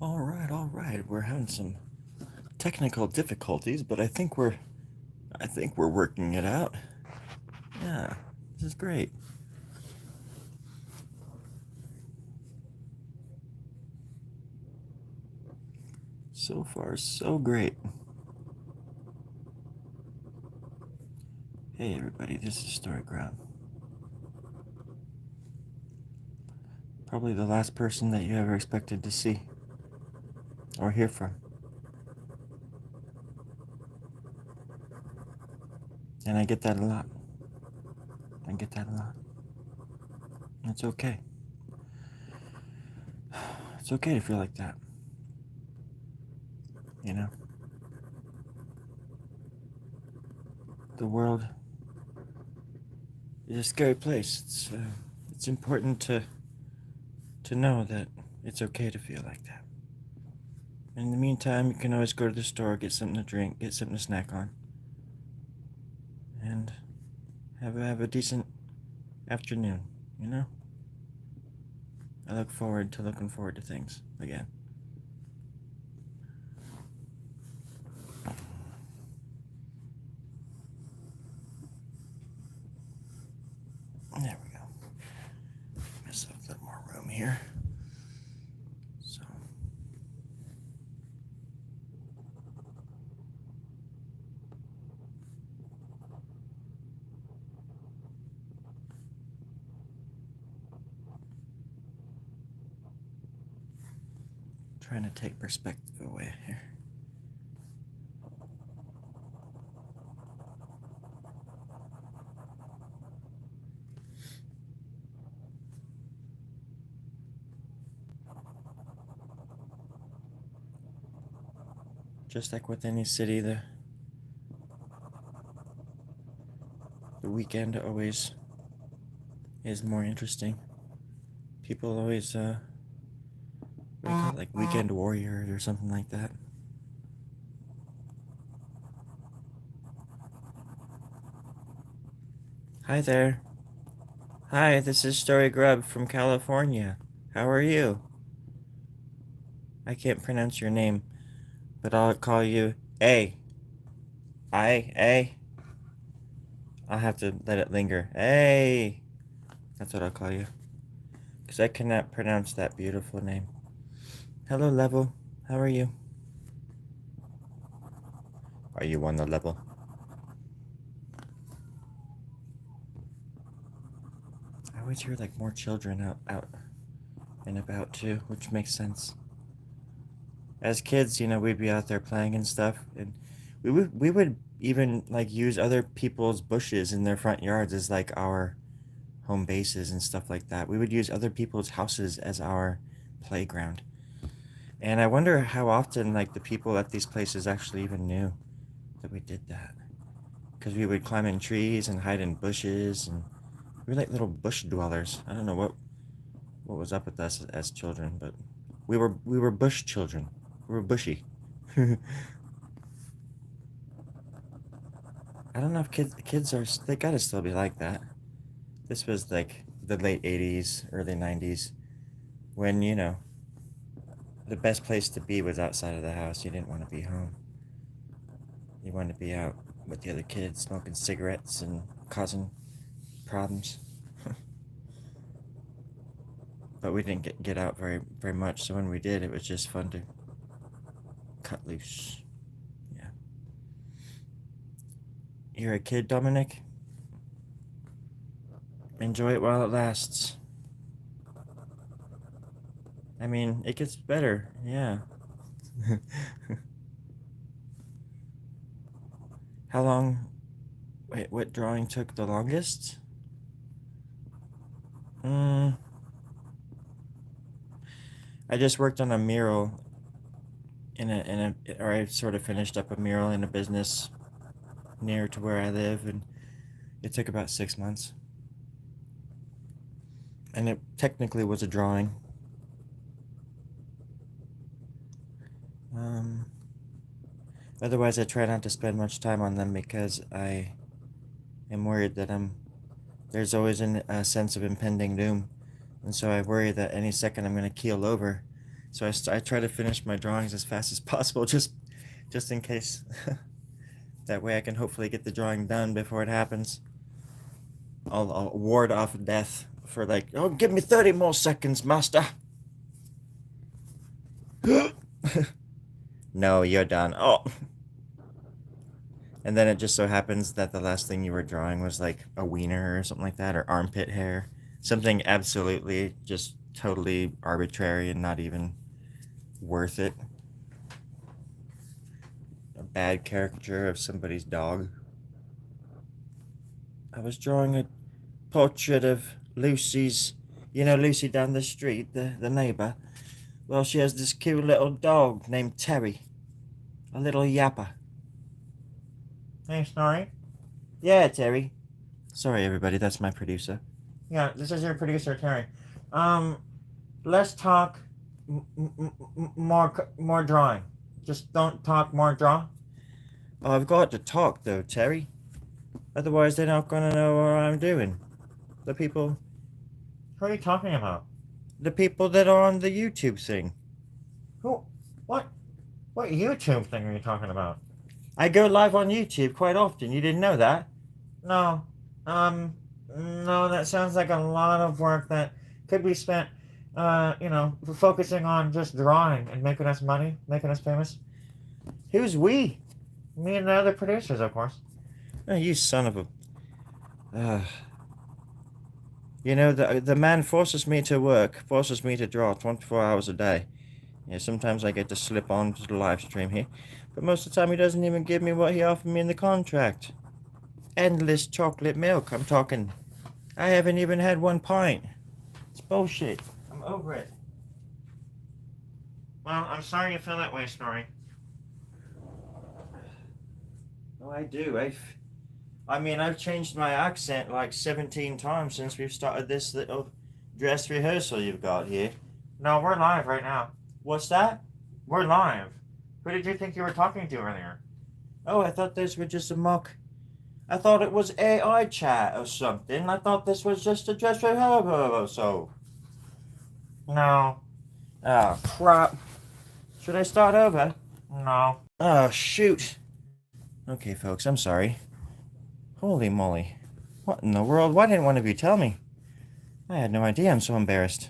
All right. We're having some technical difficulties, but I think we're working it out. Yeah, this is great. So far, so great. Hey, everybody, this is Storie Grubb. Probably the last person that you ever expected to see or hear from. And I get that a lot. I get that a lot. It's okay. It's okay to feel like that. You know? The world is a scary place. It's important to know that it's okay to feel like that. In the meantime, you can always go to the store, get something to drink, get something to snack on, and have a decent afternoon, you know? I look forward to looking forward to things again. There we go. Myself a little more room here. So trying to take perspective away here. Just like with any city, the weekend always is more interesting. People always what do you call it, like weekend warriors or something like that. Hi there. Hi, this is Storie Grubb from California. How are you? I can't pronounce your name, but I'll call you A. A. I'll have to let it linger. Hey! That's what I'll call you. Because I cannot pronounce that beautiful name. Hello, Level. How are you? Are you on the level? I always hear like more children out and about too, which makes sense. As kids, we'd be out there playing and stuff, and we would even like use other people's bushes in their front yards as like our home bases and stuff like that. We would use other people's houses as our playground. And I wonder how often like the people at these places actually even knew that we did that. Because we would climb in trees and hide in bushes, and we were like little bush dwellers. I don't know what was up with us as children, but we were bush children. We were bushy. I don't know if kids are, they gotta still be like that. This was like the late 80s, early 90s, when the best place to be was outside of the house. You didn't want to be home. You wanted to be out with the other kids smoking cigarettes and causing problems. But we didn't get out very much, so when we did, it was just fun to cut loose. Yeah. You're a kid, Dominic? Enjoy it while it lasts. I mean, it gets better, yeah. How long? Wait, what drawing took the longest? Mm, I just worked on a mural or I sort of finished up a mural in a business near to where I live, and it took about 6 months. And it technically was a drawing. Um, Otherwise, I try not to spend much time on them because I am worried that there's always a sense of impending doom. And so I worry that any second I'm going to keel over So I try to finish my drawings as fast as possible, just in case. That way I can hopefully get the drawing done before it happens. I'll ward off death for like, oh, give me 30 more seconds, master. No, you're done. Oh. And then it just so happens that the last thing you were drawing was like a wiener or something like that, or armpit hair. Something absolutely just totally arbitrary and not even worth it. A bad caricature of somebody's dog. I was drawing a portrait of Lucy's, you know, Lucy down the street, the neighbor. Well, she has this cute little dog named Terry. A little yapper. Hey, Storie? Yeah, Terry. Sorry, everybody, that's my producer. Yeah, this is your producer, Terry. Let's talk more drawing. Just don't talk more draw. Oh, I've got to talk, though, Terry. Otherwise, they're not gonna know what I'm doing. The people... Who are you talking about? The people that are on the YouTube thing. Who? What? What YouTube thing are you talking about? I go live on YouTube quite often. You didn't know that? No. No, that sounds like a lot of work that could be spent, focusing on just drawing and making us money, making us famous. Who's we? Me and the other producers, of course. Oh, you son of a... You know, the man forces me to work, forces me to draw 24 hours a day. Yeah, sometimes I get to slip onto the live stream here, but most of the time he doesn't even give me what he offered me in the contract. Endless chocolate milk, I'm talking. I haven't even had 1 pint. It's bullshit. I'm over it. Well, I'm sorry you feel that way, Storie. Oh, I do. I've changed my accent like 17 times since we've started this little dress rehearsal you've got here. No, we're live right now. What's that? We're live. Who did you think you were talking to earlier? Oh, I thought this was just a mock. I thought it was AI chat or something. I thought this was just a dress rehearsal. So. No. Oh, crap. Should I start over? No. Oh, shoot. Okay, folks, I'm sorry. Holy moly. What in the world? Why didn't one of you tell me? I had no idea. I'm so embarrassed.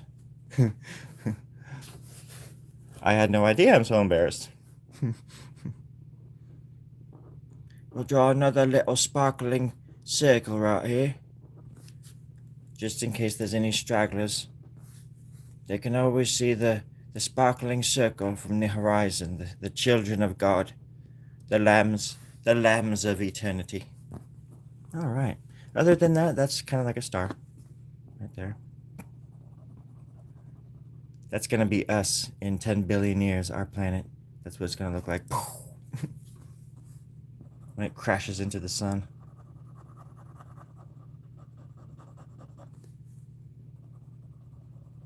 I had no idea. I'm so embarrassed. We'll draw another little sparkling circle right here. Just in case there's any stragglers. They can always see the sparkling circle from the horizon. The children of God. The lambs of eternity. Alright. Other than that, that's kind of like a star. Right there. That's going to be us in 10 billion years, our planet. That's what it's going to look like. When it crashes into the sun.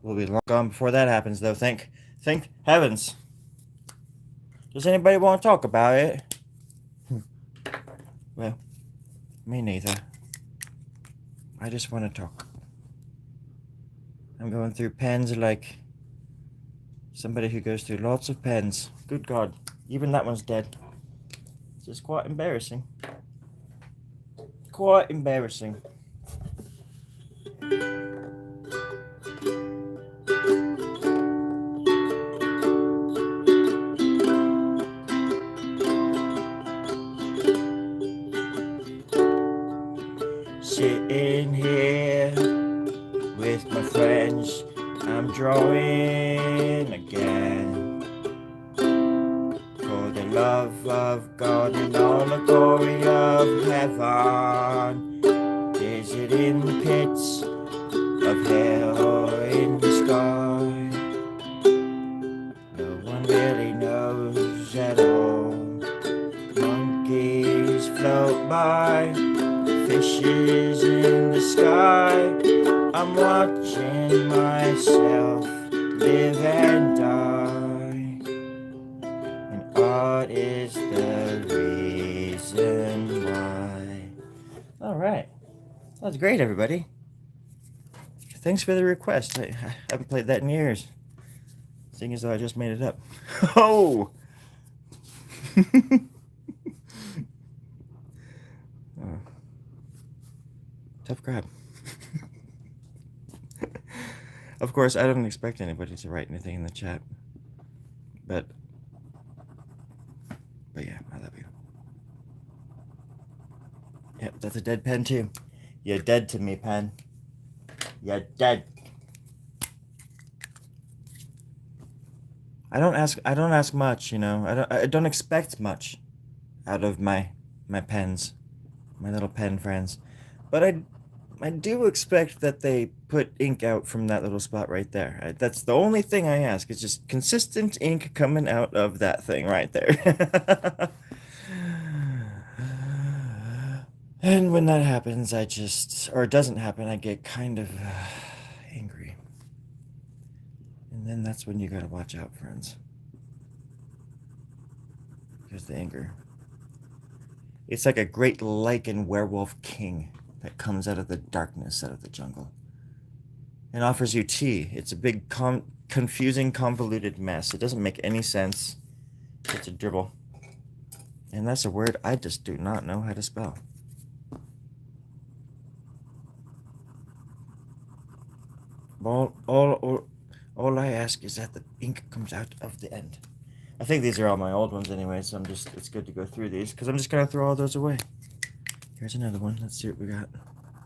We'll be long gone before that happens, though. Thank heavens. Does anybody want to talk about it? Well, me neither. I just want to talk. I'm going through pens like somebody who goes through lots of pens. Good God, even that one's dead. It's just quite embarrassing. Quite embarrassing. Sitting here with my friends, I'm drawing again. For the love of God and all the glory of heaven. Is it in the pits of hell or in the sky? No one really knows at all. Monkeys float by, fishes in the sky. I'm watching myself live and die. And art is the reason why. Alright. That was great, everybody. Thanks for the request. I haven't played that in years. Seeing as though I just made it up. Oh! Oh. Tough crowd. Of course, I don't expect anybody to write anything in the chat. But yeah, I love you. Yep, that's a dead pen too. You're dead to me, pen. You're dead. I don't ask much, you know. I don't expect much out of my pens, my little pen friends. But I do expect that they put ink out from that little spot right there. That's the only thing I ask. It's just consistent ink coming out of that thing right there. And when that happens, or it doesn't happen, I get kind of angry. And then that's when you gotta watch out, friends. Because the anger. It's like a great lichen werewolf king that comes out of the darkness, out of the jungle, and offers you tea. It's a big, confusing, convoluted mess. It doesn't make any sense. It's a dribble. And that's a word I just do not know how to spell. All I ask is that the ink comes out of the end. I think these are all my old ones anyway, so it's good to go through these, because I'm just going to throw all those away. Here's another one. Let's see what we got.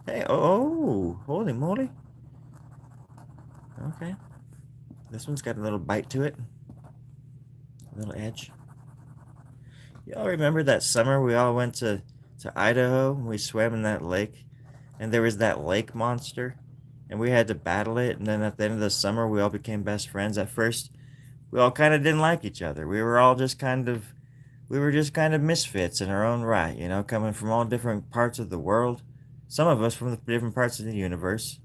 Hey, oh, holy moly. Okay. This one's got a little bite to it. A little edge. Y'all remember that summer we all went to Idaho and we swam in that lake? And there was that lake monster? And we had to battle it, and then at the end of the summer we all became best friends. At first, we all kind of didn't like each other. We were just kind of misfits in our own right, you know, coming from all different parts of the world. Some of us from the different parts of the universe.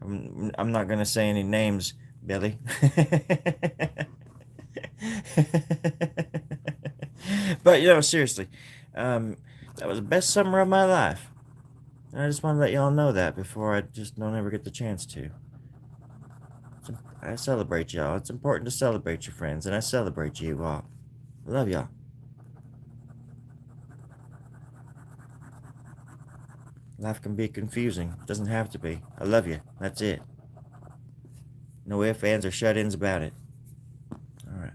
I'm not going to say any names, Billy. But, you know, seriously, that was the best summer of my life. And I just want to let y'all know that before I just don't ever get the chance to. I celebrate y'all. It's important to celebrate your friends, and I celebrate you all. I love y'all. Life can be confusing. It doesn't have to be. I love you. That's it. No ifs, ands, or shut-ins about it. Alright.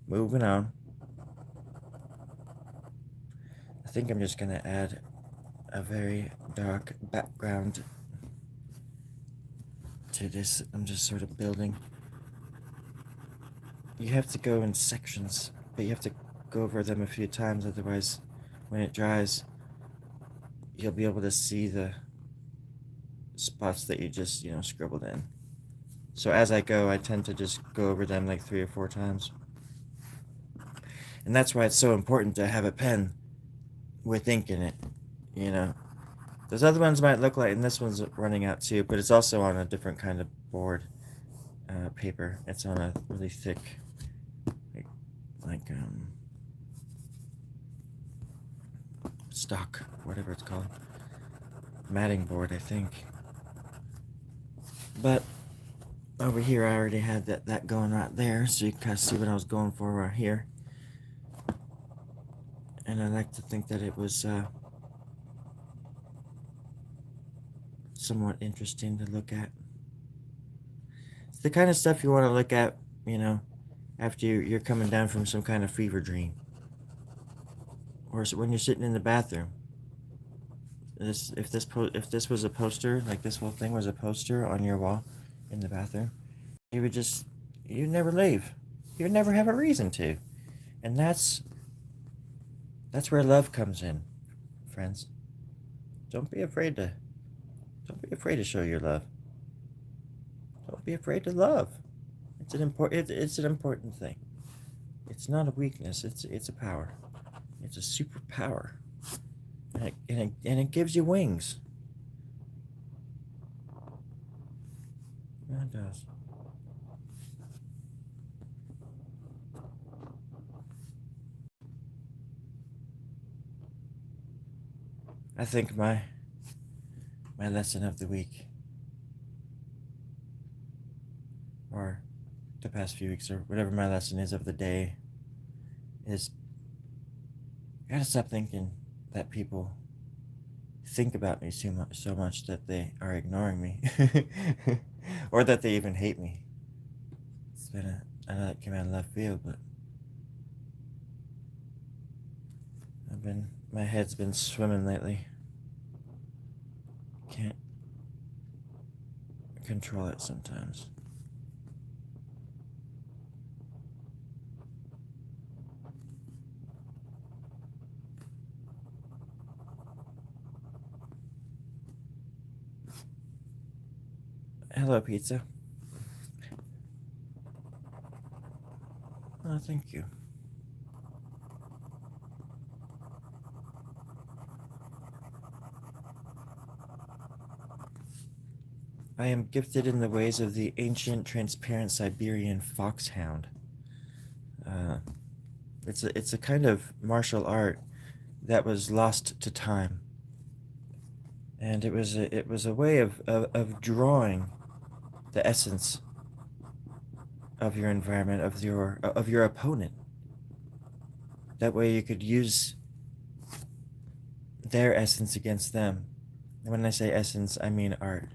Moving on. I think I'm just going to add a very dark background to this. I'm just sort of building. You have to go in sections, but you have to go over them a few times, otherwise when it dries you'll be able to see the spots that you just, you know, scribbled in. So as I go, I tend to just go over them like 3 or 4 times. And that's why it's so important to have a pen with ink in it, you know. Those other ones might look like, and this one's running out too, but it's also on a different kind of board paper. It's on a really thick, like stock, whatever it's called, matting board, I think. But over here, I already had that going right there, so you can kind of see what I was going for right here. And I like to think that it was somewhat interesting to look at. It's the kind of stuff you want to look at, you know, after you're coming down from some kind of fever dream, or when you're sitting in the bathroom. If this was a poster, like this whole thing was a poster on your wall in the bathroom, you'd never leave. You'd never have a reason to. And that's where love comes in, friends. Don't be afraid to show your love. Don't be afraid to love. It's an important thing. It's not a weakness. It's a power. It's a superpower. And it gives you wings. It does. I think my lesson of the week, or the past few weeks, or whatever my lesson is of the day, is I gotta stop thinking that people think about me so much that they are ignoring me, or that they even hate me. It's been I know that came out of left field, but my head's been swimming lately. Can't control it sometimes. Hello, pizza. Oh, thank you. I am gifted in the ways of the ancient, transparent Siberian foxhound. Uh, it's a kind of martial art that was lost to time, and it was a way of drawing the essence of your environment, of your opponent. That way, you could use their essence against them. And when I say essence, I mean art.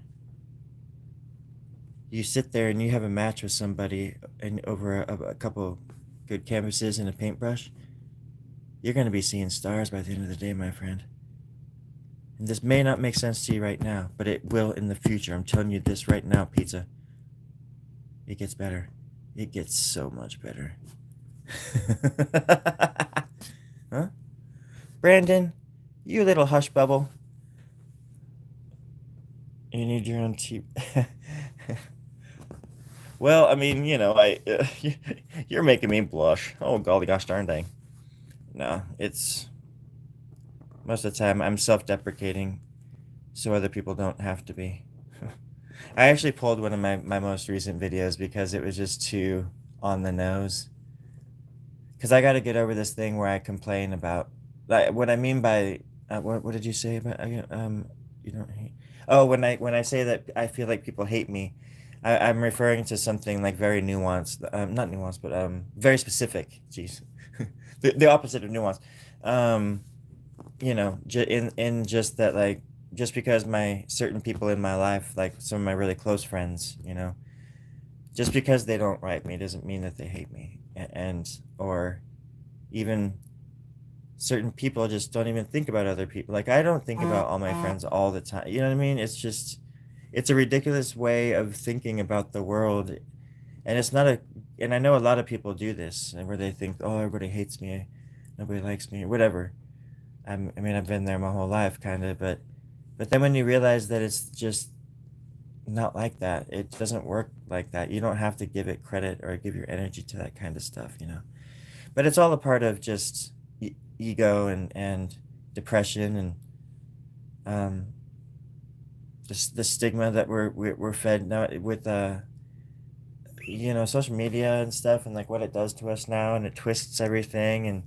You sit there and you have a match with somebody, and over a couple good canvases and a paintbrush, you're going to be seeing stars by the end of the day, my friend. And this may not make sense to you right now, but it will in the future. I'm telling you this right now, pizza. It gets better. It gets so much better. Huh? Brandon, you little hush bubble. You need your own tea. Well, I mean, you're making me blush. Oh, golly gosh darn dang. No, it's most of the time I'm self-deprecating so other people don't have to be. I actually pulled one of my most recent videos because it was just too on the nose. Because I got to get over this thing where I complain about, like, what I mean by, what did you say about, you don't hate, oh, when I say that I feel like people hate me, I'm referring to something like very nuanced, not nuanced, but very specific. Jeez, the opposite of nuance. Um, in just that, like, just because my certain people in my life, like some of my really close friends, just because they don't like me doesn't mean that they hate me, and or even certain people just don't even think about other people. Like, I don't think about all my friends all the time. You know what I mean? It's a ridiculous way of thinking about the world, and it's not a. And I know a lot of people do this, and where they think, oh, everybody hates me, nobody likes me, or whatever. I mean, I've been there my whole life, kind of, but then when you realize that it's just not like that, it doesn't work like that. You don't have to give it credit or give your energy to that kind of stuff. But it's all a part of just ego and depression and um, the stigma that we're fed now with social media and stuff, and like what it does to us now, and it twists everything, and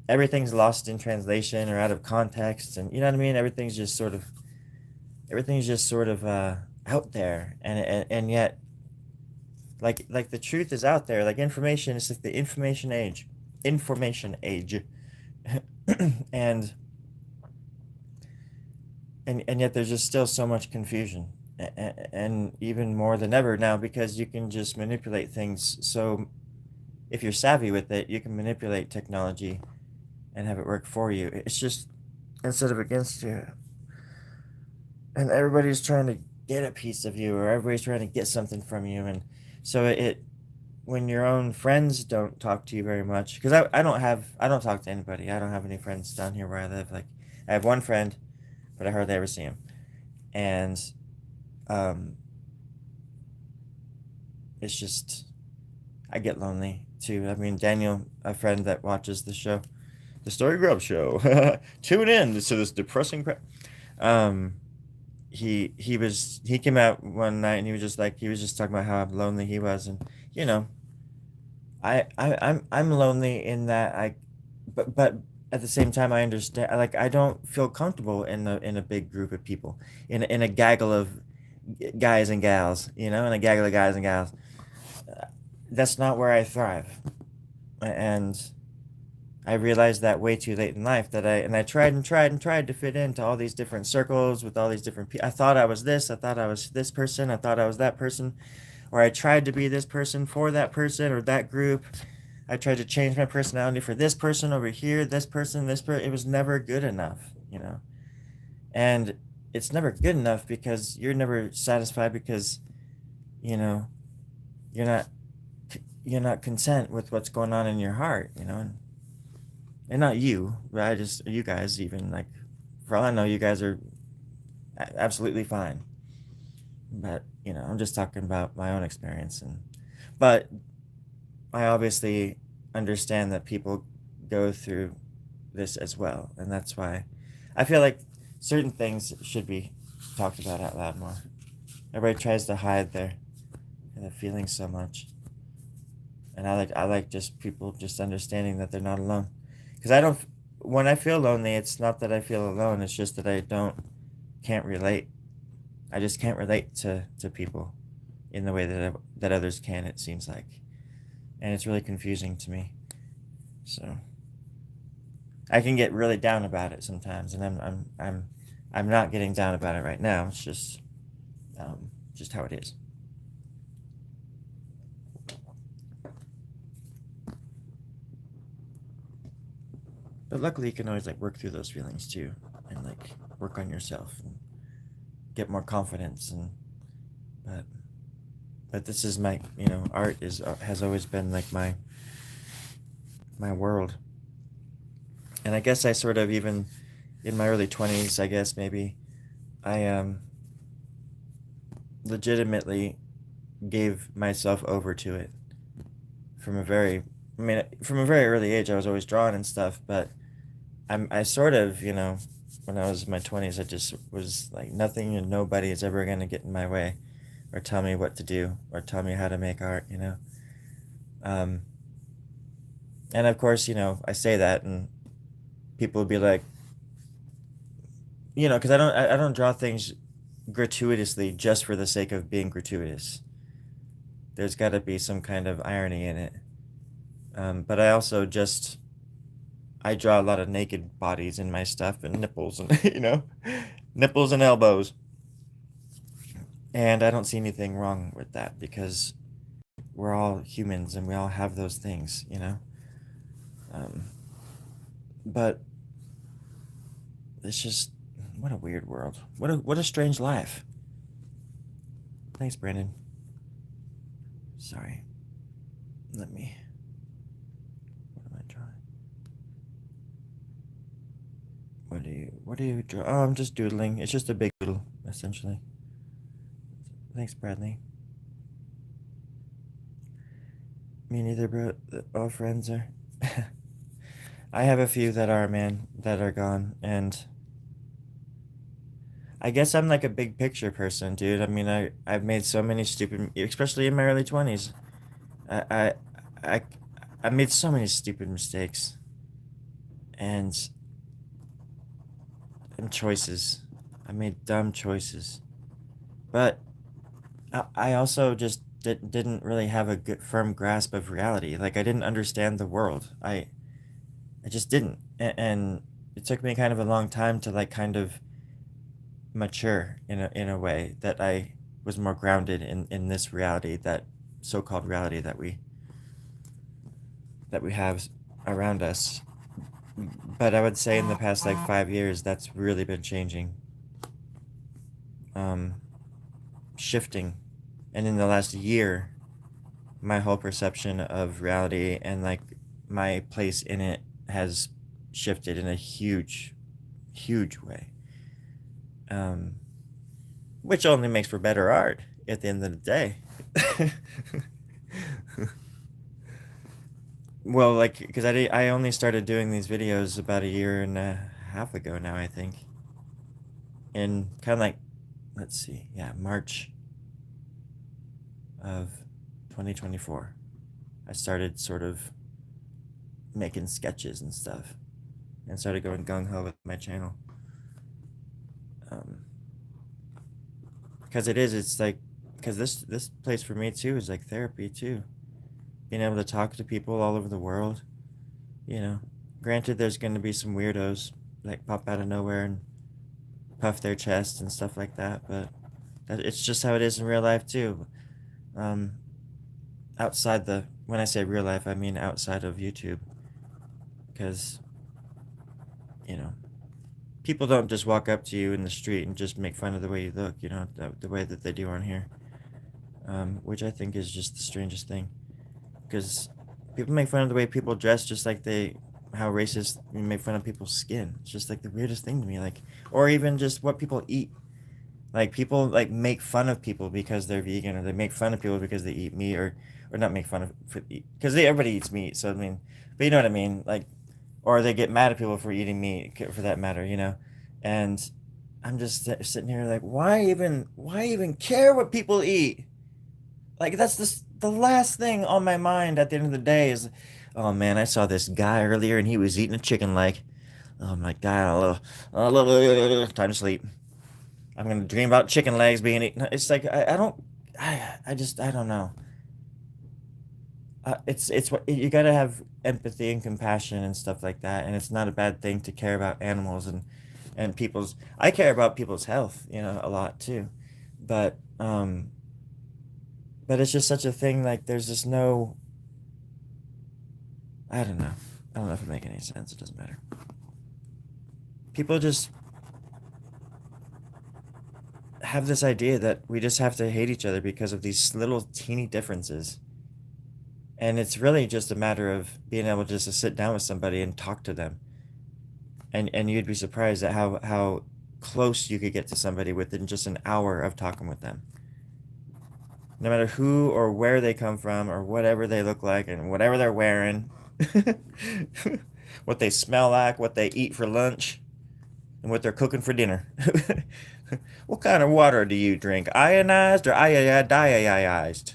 everything's lost in translation or out of context, and you know what I mean. Everything's just sort of out there, and yet like the truth is out there. Like, information is like the information age, and and yet there's just still so much confusion, and even more than ever now, because you can just manipulate things. So if you're savvy with it, you can manipulate technology and have it work for you. It's just instead of against you, and everybody's trying to get a piece of you, or everybody's trying to get something from you. And so when your own friends don't talk to you very much, because I don't talk to anybody. I don't have any friends down here where I live. Like, I have one friend, but I hardly ever see him. And um, it's just, I get lonely too. I mean, Daniel, a friend that watches the show, the Storie Grubb show, tune in to this depressing crap. Um, he came out one night, and he was just talking about how lonely he was. And you know I'm lonely in that but at the same time I understand, like, I don't feel comfortable in a big group of people, in a gaggle of guys and gals, in a gaggle of guys and gals. that's not where I thrive. And I realized that way too late in life, that I tried and tried and tried to fit into all these different circles with all these different people. I thought I was this, I thought I was this person, I thought I was that person, or I tried to be this person for that person or that group. I tried to change my personality for this person over here, this person, this person. It was never good enough, you know. And it's never good enough because you're never satisfied, because, you know, you're not you're not content with what's going on in your heart, you know. And not you, but you guys, even, like, for all I know, you guys are absolutely fine. But, you know, I'm just talking about my own experience. But I obviously understand that people go through this as well, and that's why I feel like certain things should be talked about out loud more. Everybody tries to hide their feelings so much, and I like just people just understanding that they're not alone. Because I don't, when I feel lonely, it's not that I feel alone. It's just that I can't relate. I just can't relate to people in the way that others can. It seems like, and it's really confusing to me. So I can get really down about it sometimes, and I'm not getting down about it right now. It's just how it is. But luckily, you can always, like, work through those feelings too, and, like, work on yourself and get more confidence. And but this is my, art is has always been like my world. And I guess I sort of, even in my early 20s, I guess maybe I legitimately gave myself over to it from a very from a very early age. I was always drawing and stuff, but I sort of, when I was in my 20s, I just was like, nothing and nobody is ever going to get in my way or tell me what to do or tell me how to make art. Um, and of course, I say that, and people would be like, because I don't draw things gratuitously just for the sake of being gratuitous. There's got to be some kind of irony in it. But I also just I draw a lot of naked bodies in my stuff, and nipples, and nipples and elbows. And I don't see anything wrong with that, because we're all humans and we all have those things. Um, but it's just, what a weird world. What a strange life. Thanks, Brandon. Sorry. Let me. What am I drawing? What do you draw? Oh, I'm just doodling. It's just a big doodle, essentially. Thanks, Bradley. Me neither, bro. All friends are. I have a few that are, man, that are gone, and I guess I'm like a big picture person, dude. I mean, I've made so many stupid, especially in my early 20s. I I I, I made so many stupid mistakes and choices. I made dumb choices, but I also just didn't really have a good firm grasp of reality. Like, I didn't understand the world. I just didn't, and it took me kind of a long time to, like, kind of mature in a way that I was more grounded in this reality, that so-called reality that we have around us. But I would say in the past, like, 5 years, that's really been changing, um, shifting, and in the last year, my whole perception of reality and, like, my place in it has shifted in a huge, huge way. Um, which only makes for better art at the end of the day. Well, like, because I only started doing these videos about a year and a half ago now, I think. And kind of like, let's see, yeah, March of 2024. I started sort of making sketches and stuff, and started going gung ho with my channel. Um, because it's like, because this place for me too is like therapy too. being able to talk to people all over the world. You know, granted, there's going to be some weirdos like pop out of nowhere and puff their chest and stuff like that, but it's just how it is in real life too. Um, outside the when I say real life, I mean outside of YouTube, because you know people don't just walk up to you in the street and just make fun of the way you look. You know, the way that they do on here, which I think is just the strangest thing, because people make fun of the way people dress, just like they how racist we make fun of people's skin. It's just like the weirdest thing to me, like, or even just what people eat. Like people like make fun of people because they're vegan, or they make fun of people because they eat meat, or not make fun of because everybody eats meat. So I mean, but you know what I mean, like, or they get mad at people for eating meat, for that matter, you know. And I'm just sitting here like, why even care what people eat? Like that's the last thing on my mind at the end of the day is, oh man, I saw this guy earlier and he was eating a chicken leg. Oh my god, time to sleep. I'm gonna dream about chicken legs being eaten. It's like I don't, I don't know. It's what you gotta have empathy and compassion and stuff like that, and it's not a bad thing to care about animals and people's. I care about people's health, you know, a lot too, but but it's just such a thing. Like there's just no. I don't know. I don't know if it makes any sense. It doesn't matter. People just have this idea that we just have to hate each other because of these little teeny differences. And it's really just a matter of being able just to sit down with somebody and talk to them. And you'd be surprised at how close you could get to somebody within just an hour of talking with them. No matter who or where they come from or whatever they look like and whatever they're wearing, what they smell like, what they eat for lunch, and what they're cooking for dinner. What kind of water do you drink? Ionized or iodized?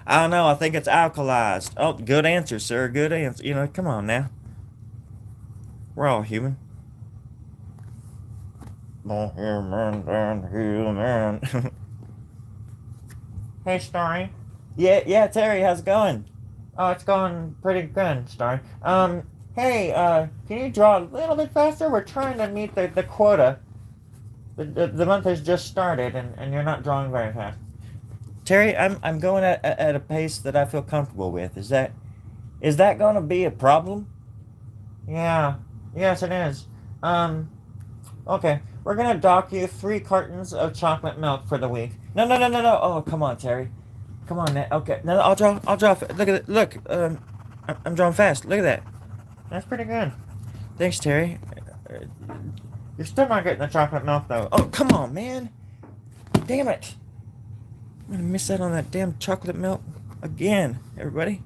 I don't know. I think it's alkalized. Oh, good answer, sir. Good answer. You know, come on now. We're all human. Human. Hey, Storie. Yeah, Terry. How's it going? Oh, it's going pretty good, Storie. Hey, can you draw a little bit faster? We're trying to meet the quota. The month has just started, and you're not drawing very fast. Terry, I'm going at a pace that I feel comfortable with. Is that going to be a problem? Yeah. Yes, it is. Um. Okay. We're gonna dock you 3 cartons of chocolate milk for the week. No, no, no, no, no. Oh, come on, Terry. Come on, man. Okay. No, I'll draw. I'll draw. Look at it. Look. I'm drawing fast. Look at that. That's pretty good. Thanks, Terry. Uh, You're still not getting the chocolate milk though. Oh, come on, man. Damn it. I'm gonna miss out on that damn chocolate milk again, everybody.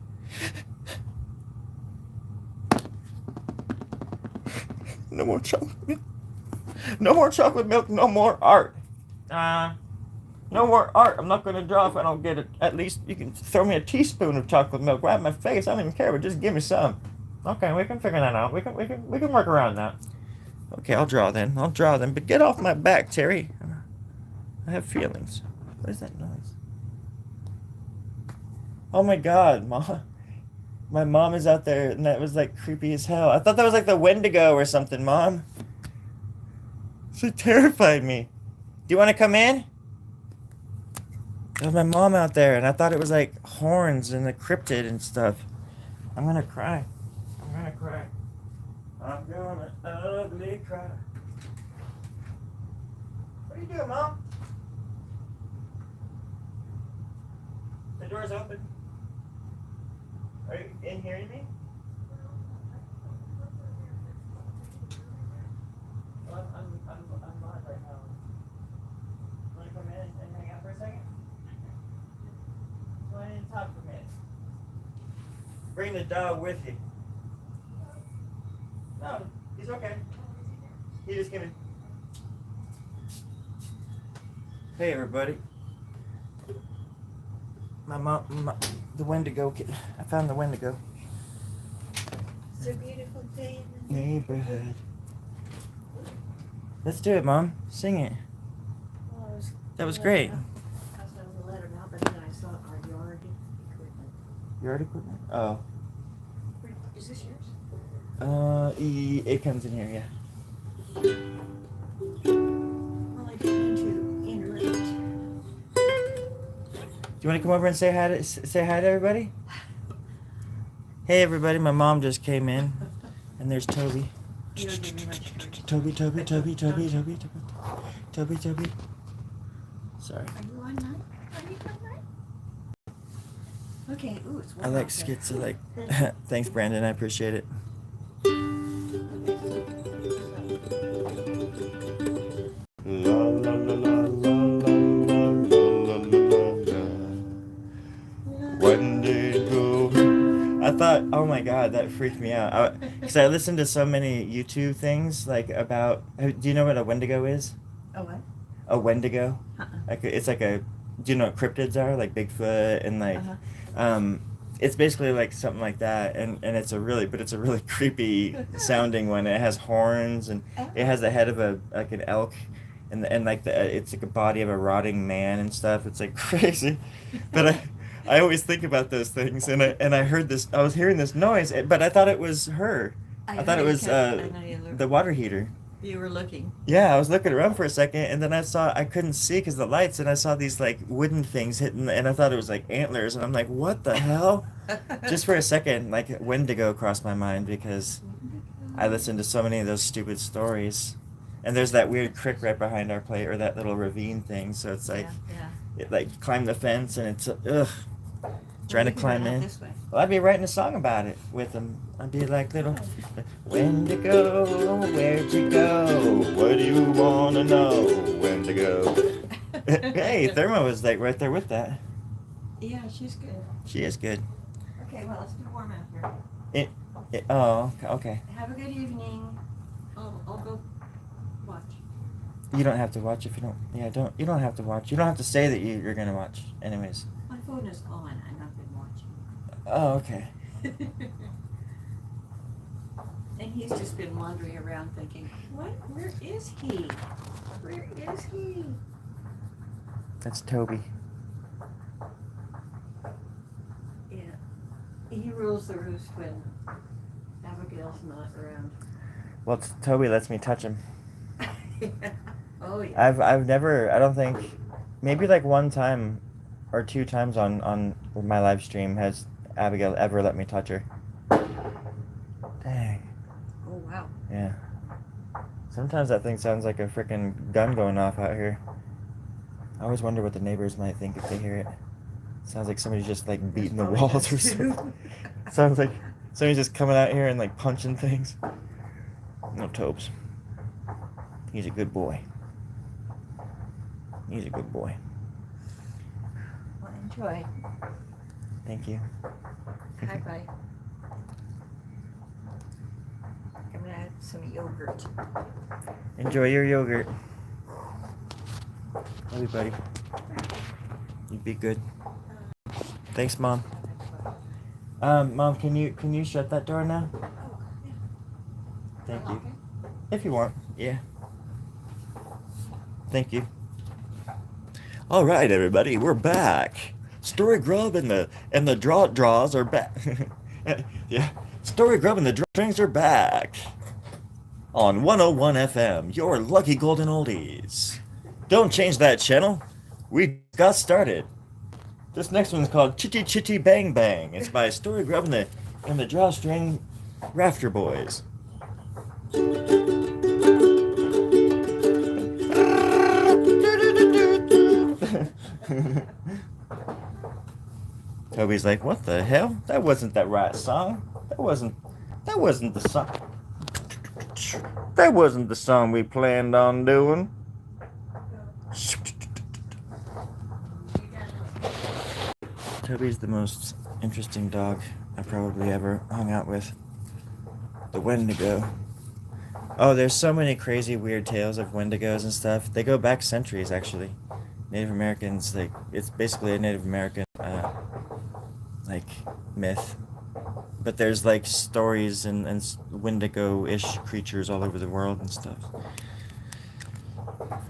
No more chocolate milk. No more chocolate milk. No more art. Uh, no more art. I'm not gonna draw if I don't get it. At least you can throw me a teaspoon of chocolate milk right in my face. I don't even care, but just give me some. Okay, we can figure that out. We can work around that. Okay, I'll draw then. I'll draw then. But get off my back, Terry. I have feelings. What is that noise? Oh my God, Mom. My mom is out there, and that was like creepy as hell. I thought that was like the Wendigo or something, Mom. She terrified me. Do you want to come in? There was my mom out there, and I thought it was like horns and the cryptid and stuff. I'm gonna cry. I'm gonna cry. I'm gonna ugly cry. What are you doing, Mom? The door's open. Are you in hearing me? Well, I'm live right now. Want to come in and hang out for a second? Go ahead and talk for a minute. Bring the dog with you. No, he's okay. He just came in. Hey, everybody. The Wendigo. I found the Wendigo. It's a beautiful day in the Neighborhood. Let's do it, Mom. Sing it. Well, That was great. I was going to let him out, but then I saw our yard equipment You already put it? Oh. Is this yours? It comes in here, yeah. Well, I didn't mean to interrupt. Do you want to come over and say hi to everybody? Hey everybody, my mom just came in, and there's Toby. You don't give me much courage. Toby. Sorry. Are you on mine? Are you on mine? Okay, ooh, it's I warm like out there. skits. I like. Thanks, Brandon. I appreciate it. La la la la la la la la la. Wendigo. I thought, oh my god, that freaked me out. Because I listened to so many YouTube things like about. Do you know what a Wendigo is? Oh, what? A Wendigo. Uh-uh. Like it's like a. Do you know what cryptids are? Like Bigfoot and like. It's basically like something like that, and it's a really creepy sounding one. It has horns and it has the head of an elk, and like it's like a body of a rotting man and stuff. It's like crazy, but I always think about those things, and I heard this. I was hearing this noise, but I thought it was her. I thought it was the water heater. You were looking. Yeah, I was looking around for a second, and then I couldn't see because the lights, and I saw these like wooden things hitting, and I thought it was like antlers, and I'm like, what the hell? Just for a second, like Wendigo crossed my mind because I listened to so many of those stupid stories, and there's that weird creek right behind our place, or that little ravine thing, so it's like, it like climb the fence, and it's trying to climb in. Well, I'd be writing a song about it with them. I'd be like little Wendigo, where'd you go? What do you wanna know? Wendigo. Hey, Therma was like right there with that. Yeah, she's good. She is good. Okay, well, it's too warm out here. Oh, okay. Have a good evening. I'll go watch. You don't have to watch if you don't. Yeah, you don't have to watch. You don't have to say that you're gonna watch. Anyways. My phone is on. I've not been watching. Oh, okay. And he's just been wandering around thinking, what? Where is he? Where is he? That's Toby. Yeah. He rules the roost when Abigail's not around. Well, Toby lets me touch him. Oh, yeah. I've never, I don't think, maybe like one time or two times on my live stream has Abigail ever let me touch her. Dang. Oh, wow. Yeah. Sometimes that thing sounds like a freaking gun going off out here. I always wonder what the neighbors might think if they hear it. Sounds like somebody's just like beating the walls or something. Sounds like somebody's just coming out here and like punching things. No, Tobes. He's a good boy. He's a good boy. Well, enjoy. Thank you. Bye-bye. I'm going to add some yogurt. Enjoy your yogurt. Love you, buddy. You be good. Thanks, Mom. Mom, can you shut that door now? Oh, yeah. Thank you. If you want, yeah. Thank you. All right, everybody, we're back. Storie Grubb and the draws are back. Yeah, Storie Grubb and the drawstrings are back on 101 FM. Your lucky golden oldies. Don't change that channel. We got started. This next one's called Chitty Chitty Bang Bang. It's by Storie Grubb and the Drawstring Rafter Boys. Toby's like, what the hell? That wasn't that right song. That wasn't the song. That wasn't the song we planned on doing. Toby's the most interesting dog I probably ever hung out with. The Wendigo. Oh, there's so many crazy weird tales of Wendigos and stuff. They go back centuries, actually. Native Americans, like, it's basically a Native American, like, myth. But there's, like, stories and Wendigo-ish creatures all over the world and stuff.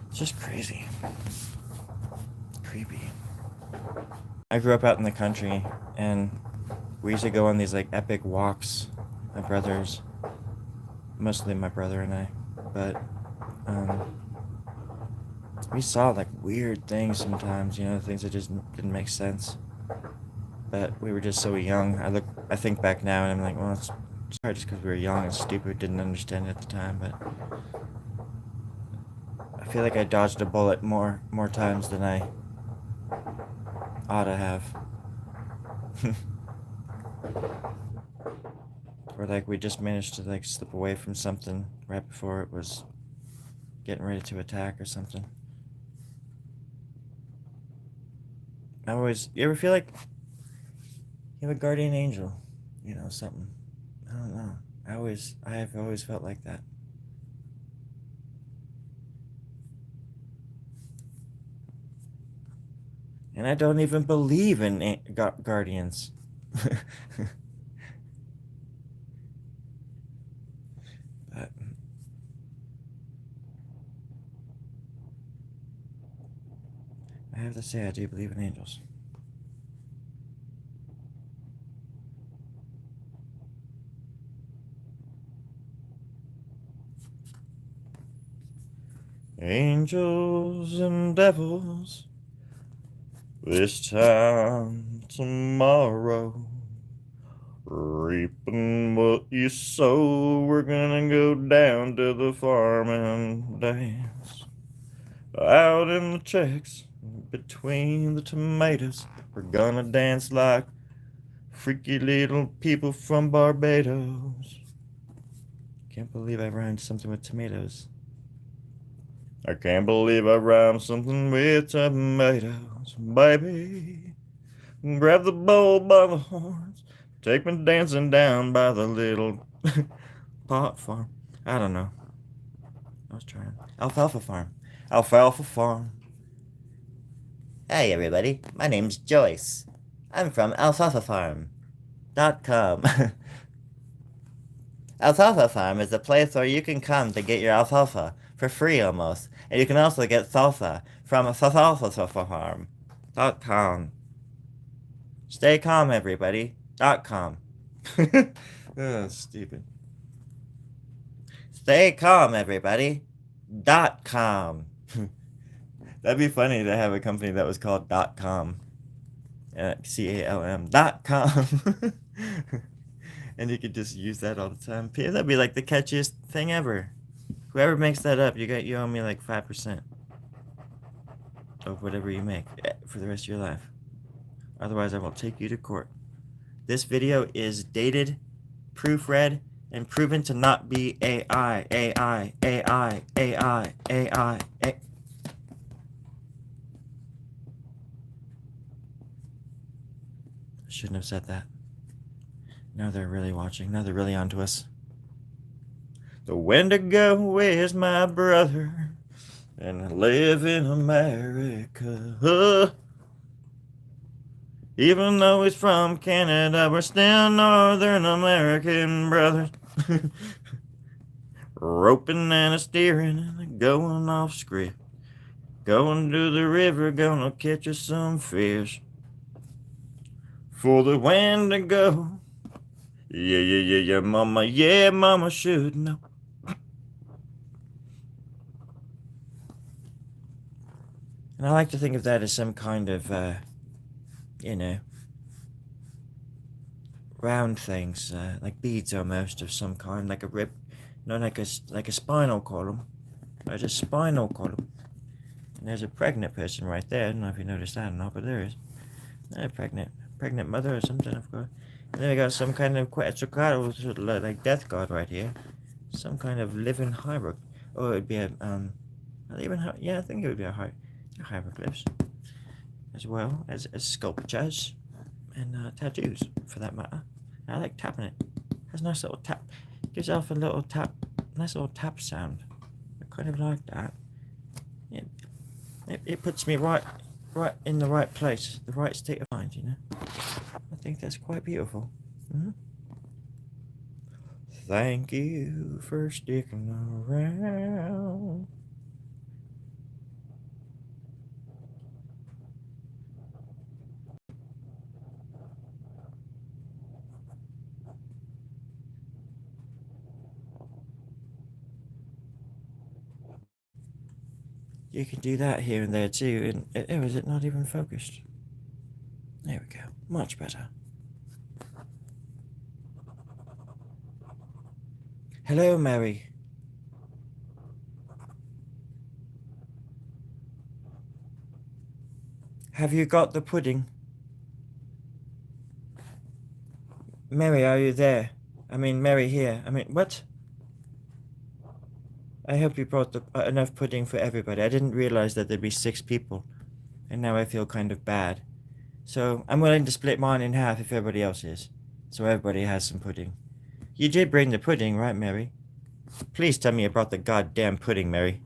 It's just crazy. Creepy. I grew up out in the country, and we used to go on these like epic walks, my brothers, mostly my brother and I, but um, we saw like weird things sometimes, you know, things that just didn't make sense. But we were just so young. I think back now, and I'm like, well, it's probably just because we were young and stupid, didn't understand it at the time. But I feel like I dodged a bullet more times than I ought to have. Or like we just managed to like slip away from something right before it was getting ready to attack or something. You ever feel like you have a guardian angel, you know, something. I don't know. I have always felt like that. And I don't even believe in guardians. But I have to say, I do believe in angels. Angels and devils, this time tomorrow. Reaping what you sow, we're gonna go down to the farm and dance. Out in the checks, between the tomatoes, we're gonna dance like freaky little people from Barbados. Can't believe I rhymed something with tomatoes. I can't believe I rhymed something with tomatoes, baby. Grab the bull by the horns, take me dancing down by the little pot farm. I don't know. I was trying. Alfalfa farm. Alfalfa farm. Hey everybody, my name's Joyce. I'm from alfalfafarm.com. Alfalfa Farm is a place where you can come to get your alfalfa for free almost, and you can also get salsa from alfalfafarm.com. Stay calm, everybody.com. Oh, stupid. Stay calm, everybody.com. That'd be funny to have a company that was called .com. CALM.com. And you could just use that all the time. That'd be like the catchiest thing ever. Whoever makes that up, you owe me like 5% of whatever you make for the rest of your life. Otherwise, I will take you to court. This video is dated, proofread, and proven to not be AI. Shouldn't have said that. Now they're really watching. Now they're really onto us. The Wendigo is my brother, and I live in America. Even though he's from Canada, we're still Northern American brothers. Roping and a steering and going off script. Going to the river, gonna catch us some fish. For the Wendigo. Yeah, mama should know. And I like to think of that as some kind of, round things, like beads almost of some kind, like a rib, like a spinal column, or just spinal column. And there's a pregnant person right there. I don't know if you noticed that or not, but there is. A pregnant mother or something, of course. And then we got some kind of Quetzalcoatl, like death god right here. Some kind of living hieroglyph. Oh, it would be a, I think it would be a hieroglyphs. As well as sculptures and tattoos, for that matter. I like tapping it. It has a nice little tap. Gives off a little tap, nice little tap sound. I kind of like that. It puts me right in the right place, the right state of mind, you know. I think that's quite beautiful. Mm-hmm. Thank you for sticking around. You can do that here and there too. And is it not even focused? There we go. Much better. Hello, Mary. Have you got the pudding? Mary, are you there? I mean, Mary here. I mean, what? I hope you brought enough pudding for everybody. I didn't realize that there'd be 6 people, and now I feel kind of bad. So I'm willing to split mine in half if everybody else is, so everybody has some pudding. You did bring the pudding, right, Mary? Please tell me you brought the goddamn pudding, Mary.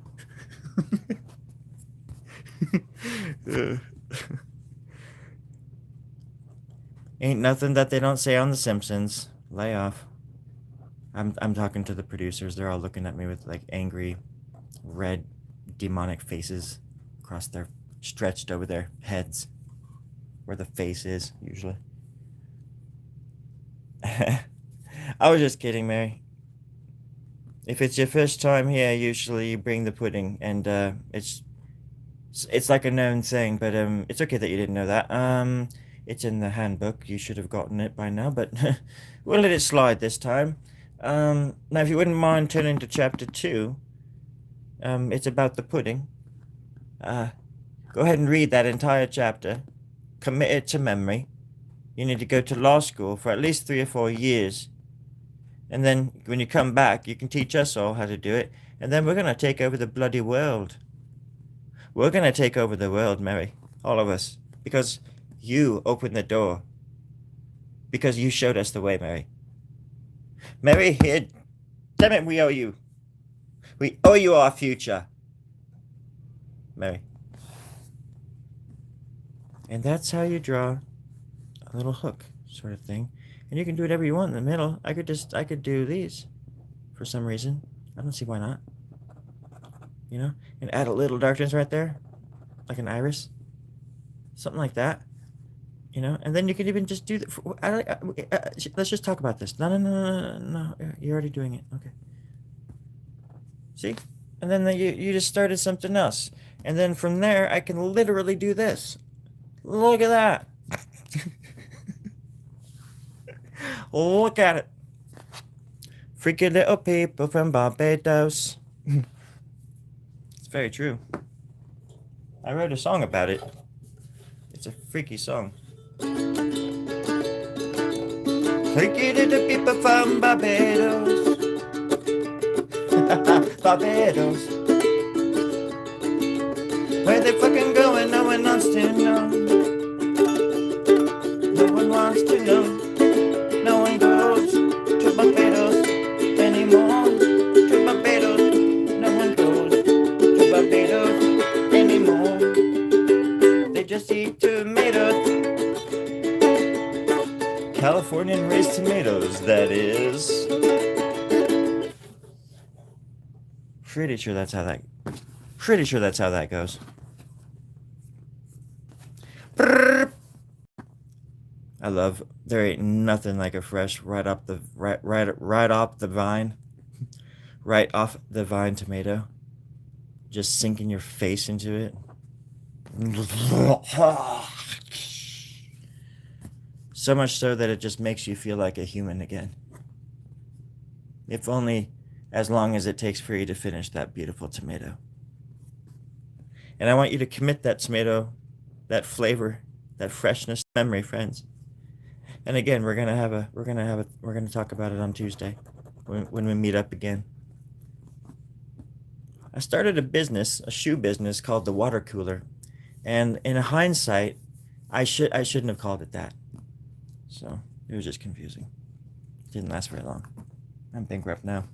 Ain't nothing that they don't say on The Simpsons. Lay off. I'm talking to the producers. They're all looking at me with like angry, red, demonic faces across their stretched over their heads, where the face is usually. I was just kidding, Mary. If it's your first time here, usually you bring the pudding, and it's like a known thing. But it's okay that you didn't know that. It's in the handbook. You should have gotten it by now, but we'll let it slide this time. Now, if you wouldn't mind turning to chapter 2, it's about the pudding. Go ahead and read that entire chapter. Commit it to memory. You need to go to law school for at least 3 or 4 years. And then when you come back, you can teach us all how to do it. And then we're going to take over the bloody world. We're going to take over the world, Mary. All of us. Because you opened the door. Because you showed us the way, Mary. Mary, here. Damn it, we owe you. We owe you our future. Mary. And that's how you draw a little hook sort of thing. And you can do whatever you want in the middle. I could do these for some reason. I don't see why not. You know? And add a little darkness right there. Like an iris. Something like that. You know? And then you can even just do that. Let's just talk about this. No. You're already doing it. Okay. See? And then you just started something else. And then from there, I can literally do this. Look at that. Look at it. Freaky little people from Barbados. It's very true. I wrote a song about it. It's a freaky song. Freaky little people from Barbados. Barbados. Where they fucking going, no one wants to know. No one wants to know. No one goes to Barbados anymore. To Barbados. No one goes to Barbados anymore. They just eat tomatoes. Californian raised tomatoes, that is. Pretty sure that's how that goes. I love. There ain't nothing like a fresh right off the vine tomato. Just sinking your face into it. So much so that it just makes you feel like a human again. If only as long as it takes for you to finish that beautiful tomato. And I want you to commit that tomato, that flavor, that freshness, memory, friends. And again, we're gonna talk about it on Tuesday, when we meet up again. I started a shoe business called the Water Cooler, and in hindsight, I shouldn't have called it that. So it was just confusing. It didn't last very long. I'm bankrupt now.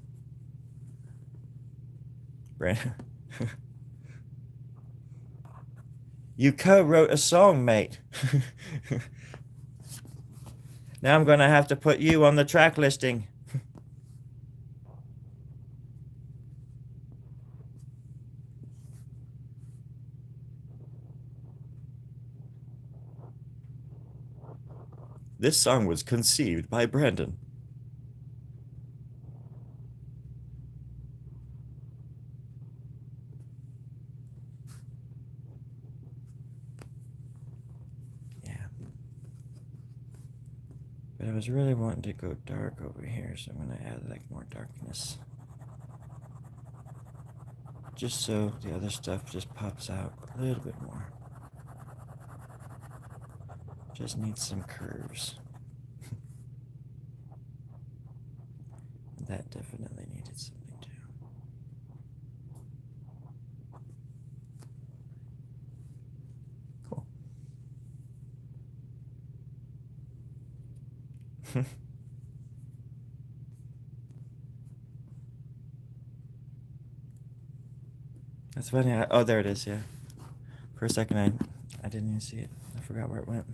Brandon. You co-wrote a song, mate. Now I'm gonna have to put you on the track listing. This song was conceived by Brandon. But I was really wanting to go dark over here, so I'm gonna add like more darkness. Just so the other stuff just pops out a little bit more. Just needs some curves. That definitely needed something too. Cool. That's funny. Oh, there it is. Yeah. For a second, I didn't even see it. I forgot where it went.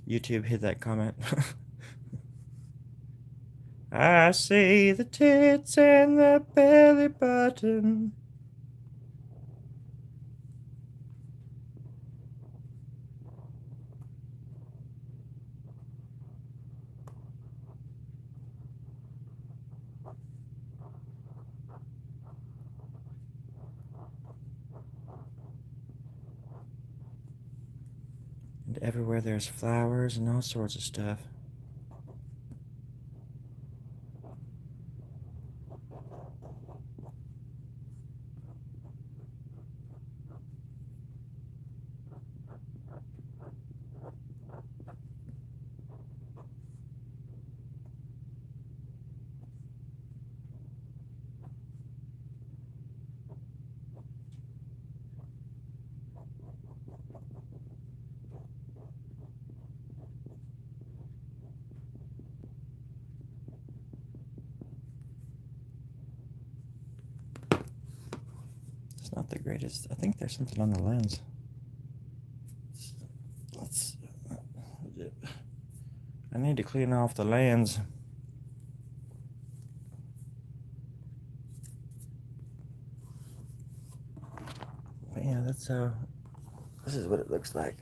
YouTube hid that comment. I see the tits and the belly button. And everywhere there's flowers and all sorts of stuff. It's not the greatest. I think there's something on the lens. Let's. I need to clean off the lens. But yeah, that's how. This is what it looks like.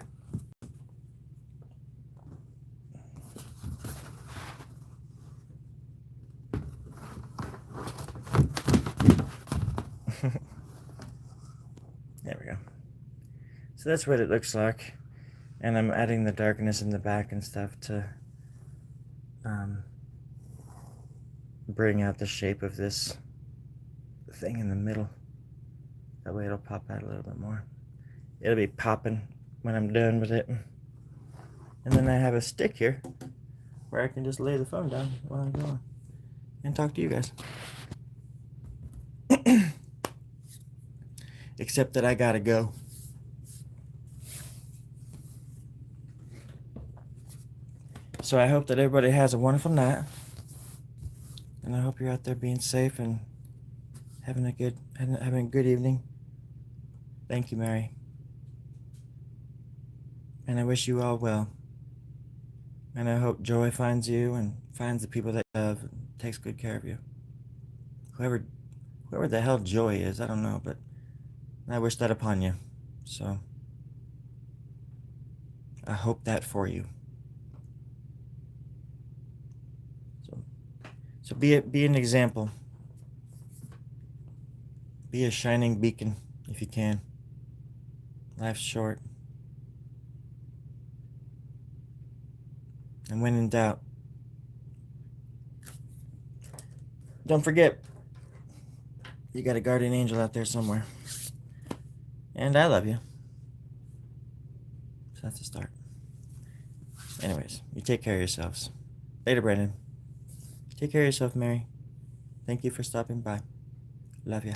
There we go. So that's what it looks like. And I'm adding the darkness in the back and stuff to bring out the shape of this thing in the middle. That way it'll pop out a little bit more. It'll be popping when I'm done with it. And then I have a stick here where I can just lay the phone down while I'm going and talk to you guys. Except that I gotta go. So I hope that everybody has a wonderful night. And I hope you're out there being safe and having a good evening. Thank you, Mary. And I wish you all well. And I hope joy finds you and finds the people that you love and takes good care of you. Whoever the hell joy is, I don't know, but I wish that upon you. So I hope that for you. So be an example. Be a shining beacon if you can. Life's short. And when in doubt, don't forget, you got a guardian angel out there somewhere. And I love you. So that's a start. Anyways, you take care of yourselves. Later, Brandon. Take care of yourself, Mary. Thank you for stopping by. Love ya.